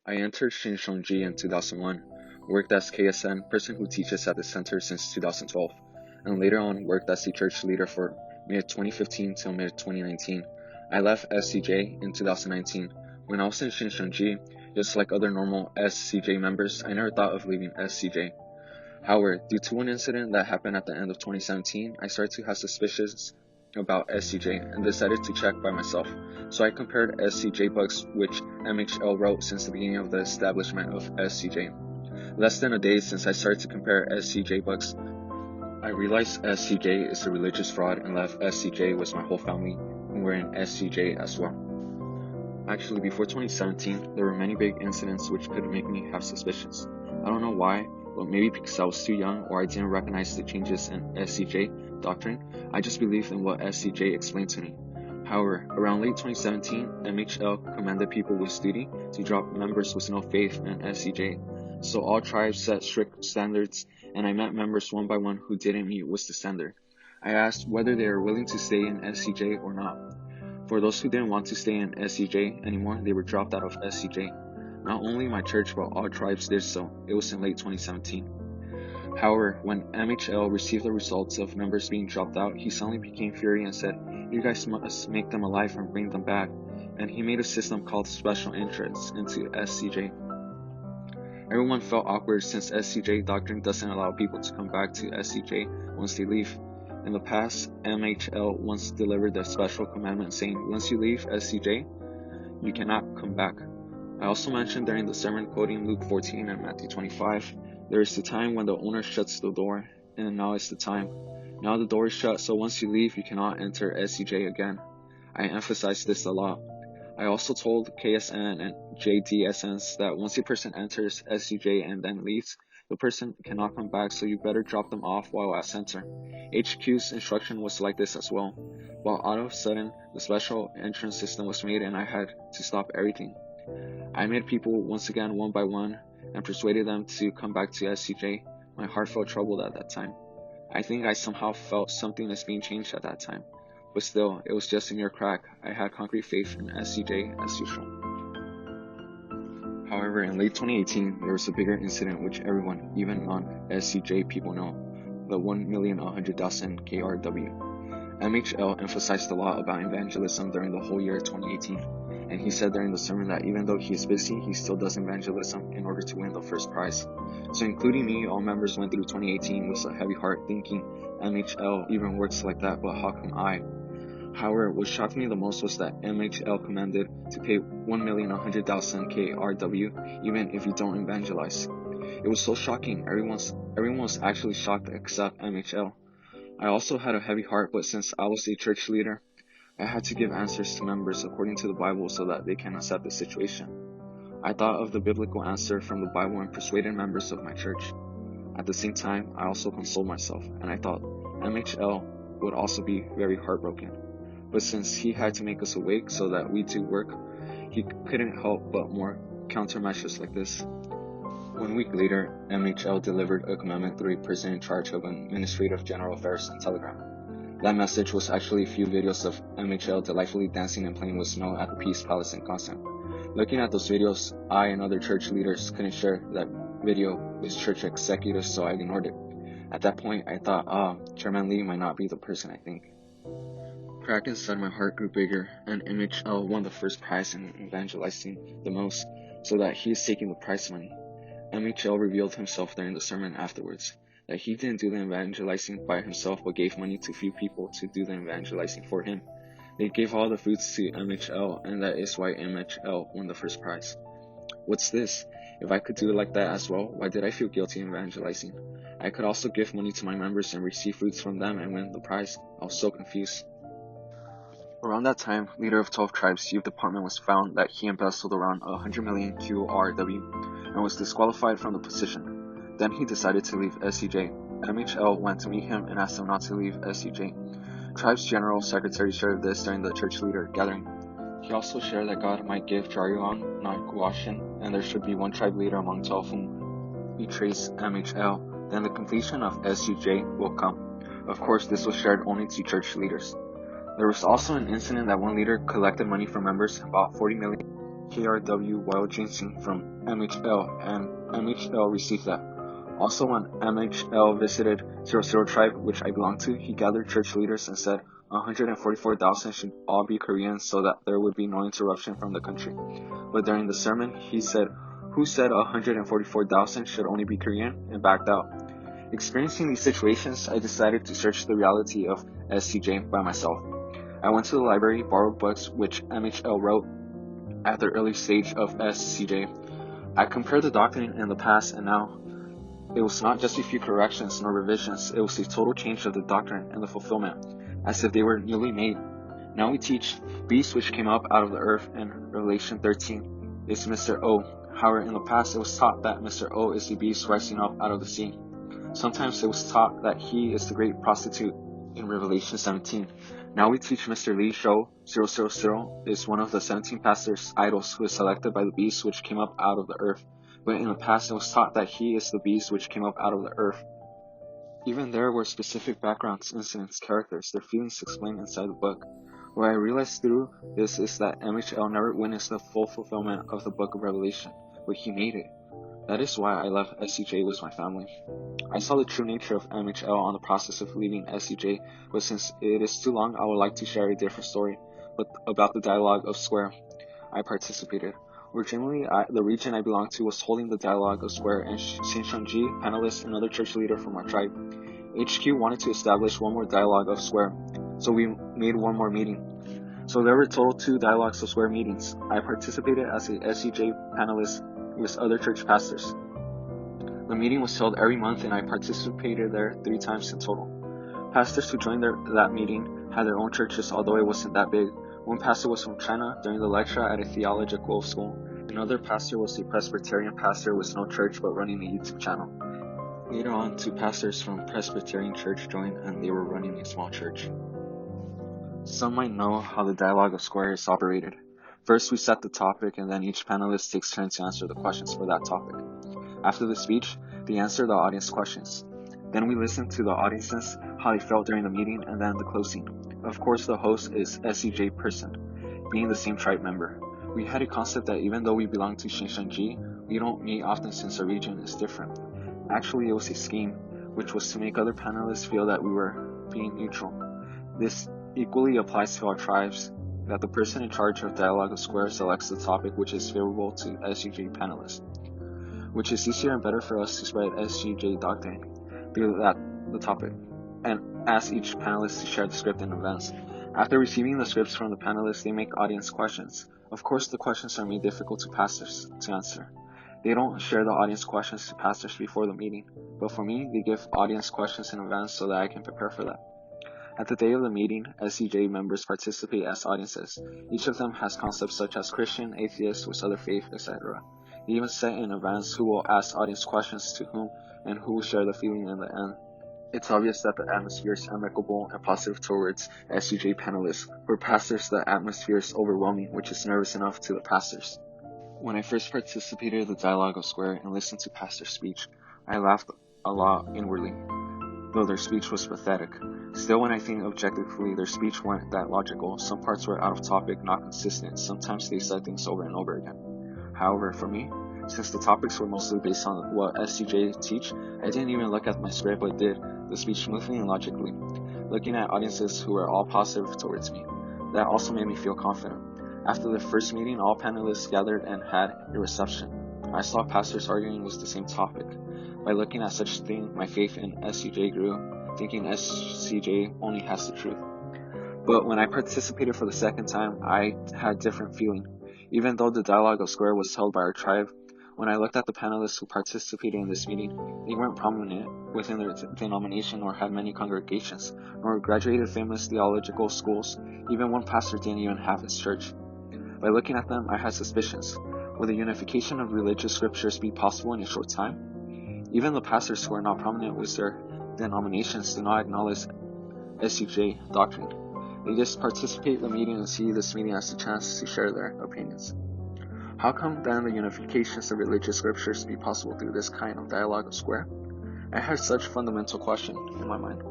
I entered Shincheonji in 2001, worked as KSN, person who teaches at the center since 2012, and later on worked as the church leader for mid-2015 till mid-2019. I left SCJ in 2019. When I was in Shincheonji, just like other normal SCJ members, I never thought of leaving SCJ. However, due to one incident that happened at the end of 2017, I started to have suspicions about SCJ and decided to check by myself. So I compared SCJ books which MHL wrote since the beginning of the establishment of SCJ. Less than a day since I started to compare SCJ books, I realized SCJ is a religious fraud and left SCJ with my whole family, and we're in SCJ as well. Actually, before 2017, there were many big incidents which could make me have suspicions. I don't know why, but maybe because I was too young or I didn't recognize the changes in SCJ doctrine. I just believed in what SCJ explained to me. However, around late 2017, MHL commanded people with duty to drop members with no faith in SCJ. So all tribes set strict standards, and I met members one by one who didn't meet with the standard. I asked whether they were willing to stay in SCJ or not. For those who didn't want to stay in SCJ anymore, they were dropped out of SCJ. Not only my church, but all tribes did so. It was in late 2017. However, when MHL received the results of members being dropped out, he suddenly became furious and said, "You guys must make them alive and bring them back." And he made a system called special entrance into SCJ. Everyone felt awkward since SCJ doctrine doesn't allow people to come back to SCJ once they leave. In the past, MHL once delivered a special commandment saying, once you leave SCJ, you cannot come back. I also mentioned during the sermon quoting Luke 14 and Matthew 25, there is the time when the owner shuts the door, and now is the time. Now the door is shut, so once you leave, you cannot enter SCJ again. I emphasized this a lot. I also told KSN and JDSNs that once a person enters SCJ and then leaves, the person cannot come back, so you better drop them off while at center. HQ's instruction was like this as well, but all of a sudden, the special entrance system was made and I had to stop everything. I met people once again one by one and persuaded them to come back to SCJ. My heart felt troubled at that time. I think I somehow felt something is being changed at that time. But still, it was just a mere crack. I had concrete faith in SCJ as usual. However, in late 2018, there was a bigger incident which everyone, even non-SCJ people know, the 1,100,000 KRW. MHL emphasized a lot about evangelism during the whole year 2018, and he said during the sermon that even though he is busy, he still does evangelism in order to win the first prize. So including me, all members went through 2018 with a heavy heart thinking, MHL even works like that, but how come I? However, what shocked me the most was that MHL commanded to pay 1,100,000 KRW even if you don't evangelize. It was so shocking, everyone was actually shocked except MHL. I also had a heavy heart, but since I was a church leader, I had to give answers to members according to the Bible so that they can accept the situation. I thought of the biblical answer from the Bible and persuaded members of my church. At the same time, I also consoled myself, and I thought MHL would also be very heartbroken. But since he had to make us awake so that we do work, he couldn't help but more countermeasures like this. 1 week later, MHL delivered a commandment through a person in charge of administrative general affairs and telegram. That message was actually a few videos of MHL delightfully dancing and playing with snow at the Peace Palace in Constant. Looking at those videos, I and other church leaders couldn't share that video with church executives, so I ignored it. At that point, I thought, Chairman Lee might not be the person I think. Crack inside my heart grew bigger, and MHL won the first prize in evangelizing the most, so that he is taking the prize money. MHL revealed himself during the sermon afterwards, that he didn't do the evangelizing by himself but gave money to few people to do the evangelizing for him. They gave all the foods to MHL, and that is why MHL won the first prize. What's this? If I could do it like that as well, why did I feel guilty evangelizing? I could also give money to my members and receive foods from them and win the prize. I was so confused. Around that time, leader of 12 tribes youth department was found that he embezzled around 100 million QRW and was disqualified from the position. Then he decided to leave SCJ. MHL went to meet him and asked him not to leave SCJ. Tribe's General Secretary shared this during the church leader gathering. He also shared that God might give Jaryuan, not Guashin, and there should be one tribe leader among 12 whom betrays MHL. Then the completion of SCJ will come. Of course, this was shared only to church leaders. There was also an incident that one leader collected money from members, about 40 million KRW Wild Ginseng from MHL, and MHL received that. Also, when MHL visited 00 tribe, which I belong to, he gathered church leaders and said 144,000 should all be Korean so that there would be no interruption from the country. But during the sermon, he said, "Who said 144,000 should only be Korean?" and backed out. Experiencing these situations, I decided to search the reality of SCJ by myself. I went to the library, borrowed books which MHL wrote at the early stage of SCJ. I compared the doctrine in the past and now. It was not just a few corrections nor revisions, it was a total change of the doctrine and the fulfillment, as if they were newly made. Now we teach beast which came up out of the earth in Revelation 13 is Mr. O. However, in the past it was taught that Mr. O is the beast rising up out of the sea. Sometimes it was taught that he is the great prostitute in Revelation 17. Now we teach Mr. Lee Shou 000 is one of the 17 pastors' idols who is selected by the beast which came up out of the earth. But in the past it was taught that he is the beast which came up out of the earth. Even there were specific backgrounds, incidents, characters, their feelings explained inside the book. What I realized through this is that MHL never witnessed the full fulfillment of the book of Revelation, but he made it. That is why I left SCJ with my family. I saw the true nature of MHL on the process of leaving SCJ, but since it is too long, I would like to share a different story, but about the dialogue of Square. I participated. Originally, the region I belonged to was holding the dialogue of Square, and Shincheonji, panelist, another church leader from our tribe. HQ wanted to establish one more dialogue of Square, so we made one more meeting. So there were total 2 dialogues of Square meetings. I participated as a SCJ panelist with other church pastors. The meeting was held every month and I participated there 3 times in total. Pastors who joined that meeting had their own churches, although it wasn't that big. One pastor was from China during the lecture at a theological school. Another pastor was a Presbyterian pastor with no church but running a YouTube channel. Later on, 2 pastors from Presbyterian church joined and they were running a small church. Some might know how the dialogue of Square is operated. First, we set the topic and then each panelist takes turns to answer the questions for that topic. After the speech, they answer the audience questions. Then we listen to the audiences, how they felt during the meeting, and then the closing. Of course, the host is SCJ person, being the same tribe member. We had a concept that even though we belong to Shincheonji, we don't meet often since our region is different. Actually, it was a scheme, which was to make other panelists feel that we were being neutral. This equally applies to our tribes, that the person in charge of Dialogue of Square selects the topic which is favorable to SCJ panelists, which is easier and better for us to spread SCJ doctrine through the topic, and ask each panelist to share the script in advance. After receiving the scripts from the panelists, they make audience questions. Of course, the questions are made difficult to pastors to answer. They don't share the audience questions to pastors before the meeting, but for me, they give audience questions in advance so that I can prepare for that. At the day of the meeting, SCJ members participate as audiences. Each of them has concepts such as Christian, atheist, with other faith, etc. They even set in advance who will ask audience questions to whom and who will share the feeling in the end. It's obvious that the atmosphere is amicable and positive towards SCJ panelists. For pastors, the atmosphere is overwhelming, which is nervous enough to the pastors. When I first participated in the Dialogue of Square and listened to pastors' speech, I laughed a lot inwardly, though their speech was pathetic. Still, when I think objectively, their speech weren't that logical. Some parts were out of topic, not consistent. Sometimes they said things over and over again. However, for me, since the topics were mostly based on what SCJ teach, I didn't even look at my script but did the speech smoothly and logically, looking at audiences who were all positive towards me. That also made me feel confident. After the first meeting, all panelists gathered and had a reception. I saw pastors arguing with the same topic. By looking at such thing, my faith in SCJ grew, thinking SCJ only has the truth. But when I participated for the second time, I had a different feeling. Even though the Dialogue of Square was held by our tribe, when I looked at the panelists who participated in this meeting, they weren't prominent within their denomination or had many congregations, nor graduated famous theological schools. Even one pastor didn't even have his church. By looking at them, I had suspicions. Would the unification of religious scriptures be possible in a short time? Even the pastors who are not prominent with their denominations do not acknowledge SCJ doctrine. They just participate in the meeting and see this meeting as a chance to share their opinions. How come then the unifications of religious scriptures be possible through this kind of Dialogue of Square? I had such fundamental question in my mind.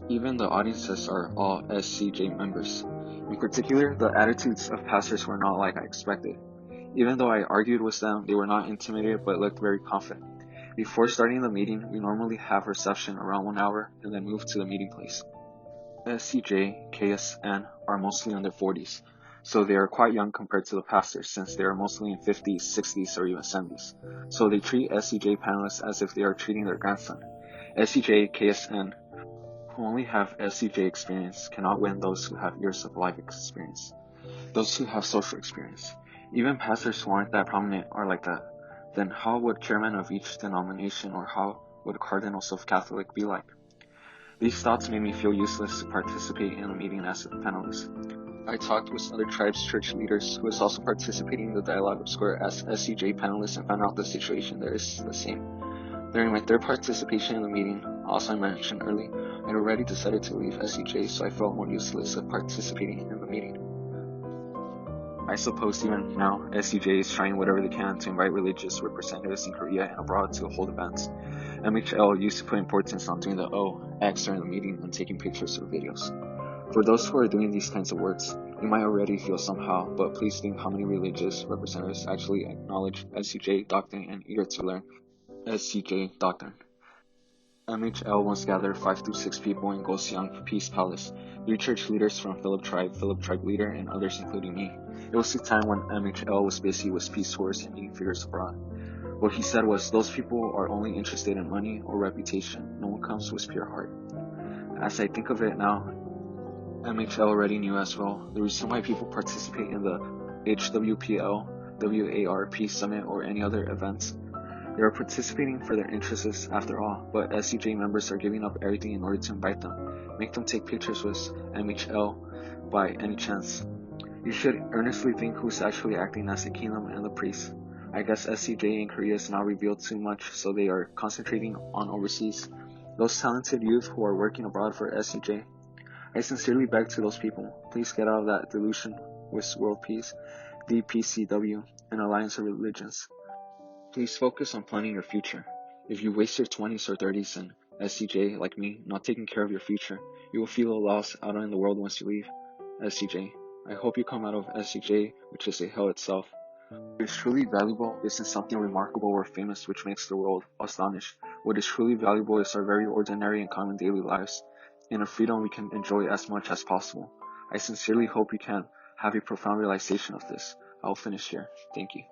Even the audiences are all SCJ members. In particular, the attitudes of pastors were not like I expected. Even though I argued with them, they were not intimidated but looked very confident. Before starting the meeting, we normally have reception around 1 hour and then move to the meeting place. SCJ, KSN are mostly in their 40s, so they are quite young compared to the pastors since they are mostly in 50s, 60s, or even 70s. So they treat SCJ panelists as if they are treating their grandson. SCJ, KSN, who only have SCJ experience cannot win those who have years of life experience, those who have social experience. Even pastors who aren't that prominent are like that. Then how would chairmen of each denomination or how would cardinals of Catholic be like? These thoughts made me feel useless to participate in the meeting as a panelist. I talked with other tribes church leaders who was also participating in the dialogue of Square as SCJ panelists and found out the situation there is the same. During my third participation in the meeting, also I mentioned early, I had already decided to leave SCJ, so I felt more useless of participating in the meeting. I suppose even now, SCJ is trying whatever they can to invite religious representatives in Korea and abroad to hold events. MHL used to put importance on doing the X during the meeting and taking pictures or videos. For those who are doing these kinds of works, you might already feel somehow, but please think how many religious representatives actually acknowledge SCJ doctrine and eager to learn SCJ doctrine. MHL once gathered 5 to 6 people in Goseong Peace Palace, 3 church leaders from Philip Tribe leader, and others including me. It was the time when MHL was busy with peace tours and meeting figures abroad. What he said was, those people are only interested in money or reputation. No one comes with pure heart. As I think of it now, MHL already knew as well the reason why people participate in the HWPL, WAR Peace Summit, or any other events. They are participating for their interests after all, but SCJ members are giving up everything in order to invite them, make them take pictures with MHL by any chance. You should earnestly think who's actually acting as the kingdom and the priest. I guess SCJ in Korea is not revealed too much, so they are concentrating on overseas. Those talented youth who are working abroad for SCJ. I sincerely beg to those people, please get out of that delusion with world peace, DPCW, and alliance of religions. Please focus on planning your future. If you waste your 20s or 30s in SCJ, like me, not taking care of your future, you will feel a loss out in the world once you leave SCJ. I hope you come out of SCJ, which is a hell itself. What is truly valuable isn't something remarkable or famous which makes the world astonished. What is truly valuable is our very ordinary and common daily lives, and a freedom we can enjoy as much as possible. I sincerely hope you can have a profound realization of this. I'll finish here. Thank you.